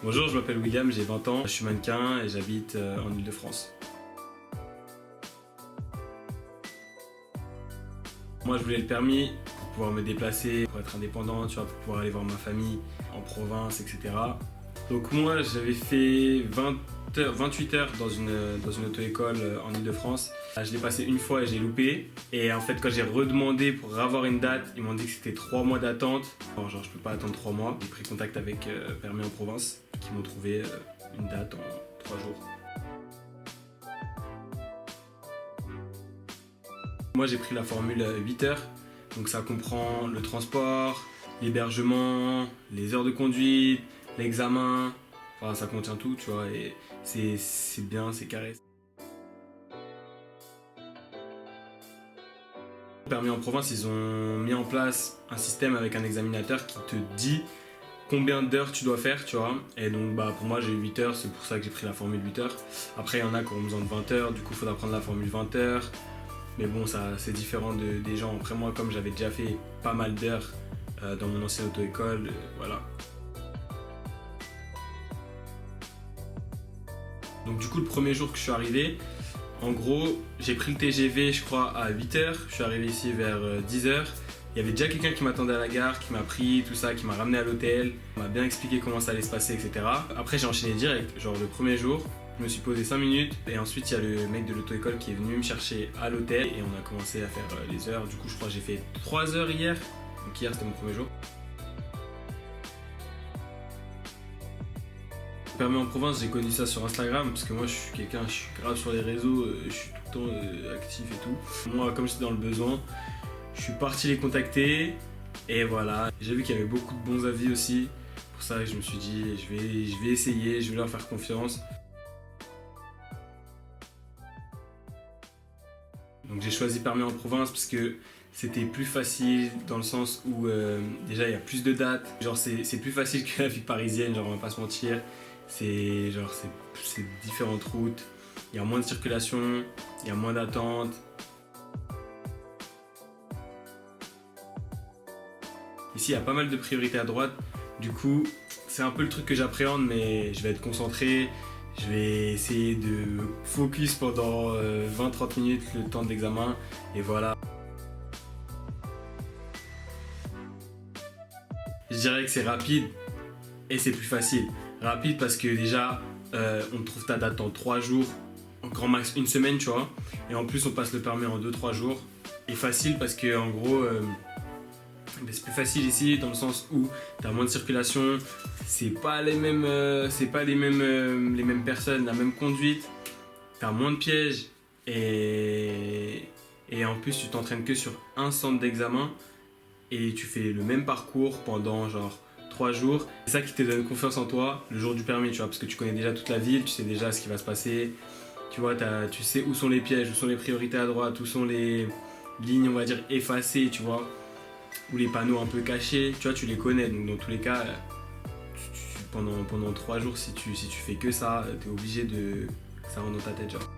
Bonjour, je m'appelle William, j'ai 20 ans, je suis mannequin et j'habite en Ile-de-France. Moi, je voulais le permis pour pouvoir me déplacer, pour être indépendant, tu vois, pour pouvoir aller voir ma famille en province, etc. Donc moi, j'avais fait 28 heures dans une auto-école en Ile-de-France. Je l'ai passé une fois et j'ai loupé. Et en fait, quand j'ai redemandé pour avoir une date, ils m'ont dit que c'était 3 mois d'attente. Alors, genre, je peux pas attendre 3 mois. J'ai pris contact avec Permis en Province, qui m'ont trouvé une date en 3 jours. Moi, j'ai pris la formule 8 heures. Donc ça comprend le transport, l'hébergement, les heures de conduite, l'examen. Enfin, ça contient tout, tu vois, et c'est bien, c'est carré. Permis en Province, ils ont mis en place un système avec un examinateur qui te dit combien d'heures tu dois faire, tu vois. Et donc pour moi j'ai 8 heures, c'est pour ça que j'ai pris la formule 8 heures. Après il y en a qui ont besoin de 20 heures, du coup il faudra prendre la formule 20 heures. Mais bon, ça c'est différent des gens. Après moi, comme j'avais déjà fait pas mal d'heures dans mon ancienne auto-école, voilà. Donc du coup le premier jour que je suis arrivé, en gros, j'ai pris le TGV, je crois, à 8 h. Je suis arrivé ici vers 10 h. Il y avait déjà quelqu'un qui m'attendait à la gare, qui m'a pris, tout ça, qui m'a ramené à l'hôtel, m'a bien expliqué comment ça allait se passer, etc. Après, j'ai enchaîné direct. Genre, le premier jour, je me suis posé 5 minutes. Et ensuite, il y a le mec de l'auto-école qui est venu me chercher à l'hôtel. Et on a commencé à faire les heures. Du coup, je crois que j'ai fait 3 heures hier. Donc, hier, c'était mon premier jour. Permis en Province, j'ai connu ça sur Instagram parce que moi je suis grave sur les réseaux, je suis tout le temps actif et tout. Moi, comme j'étais dans le besoin, je suis parti les contacter et voilà. J'ai vu qu'il y avait beaucoup de bons avis aussi. Pour ça, je me suis dit, je vais essayer, je vais leur faire confiance. Donc j'ai choisi Permis en Province parce que c'était plus facile dans le sens où déjà il y a plus de dates. Genre c'est plus facile que la vie parisienne, genre on va pas se mentir. C'est différentes routes, il y a moins de circulation, il y a moins d'attente. Ici il y a pas mal de priorités à droite, du coup c'est un peu le truc que j'appréhende, mais je vais être concentré, je vais essayer de focus pendant 20-30 minutes le temps de l'examen et voilà. Je dirais que c'est rapide et c'est plus facile. Rapide parce que déjà on trouve ta date en 3 jours, en grand max une semaine, tu vois. Et en plus on passe le permis en 2-3 jours. Et facile parce que en gros c'est plus facile ici dans le sens où tu as moins de circulation, c'est pas les mêmes personnes, la même conduite, tu as moins de pièges et en plus tu t'entraînes que sur un centre d'examen et tu fais le même parcours pendant genre 3 jours. C'est ça qui te donne confiance en toi le jour du permis, tu vois, parce que tu connais déjà toute la ville, tu sais déjà ce qui va se passer. Tu vois, tu sais où sont les pièges, où sont les priorités à droite, où sont les lignes, on va dire, effacées, tu vois, ou les panneaux un peu cachés, tu vois, tu les connais. Donc dans tous les cas, pendant 3 jours, si tu fais que ça, t'es obligé que ça rentre dans ta tête, genre.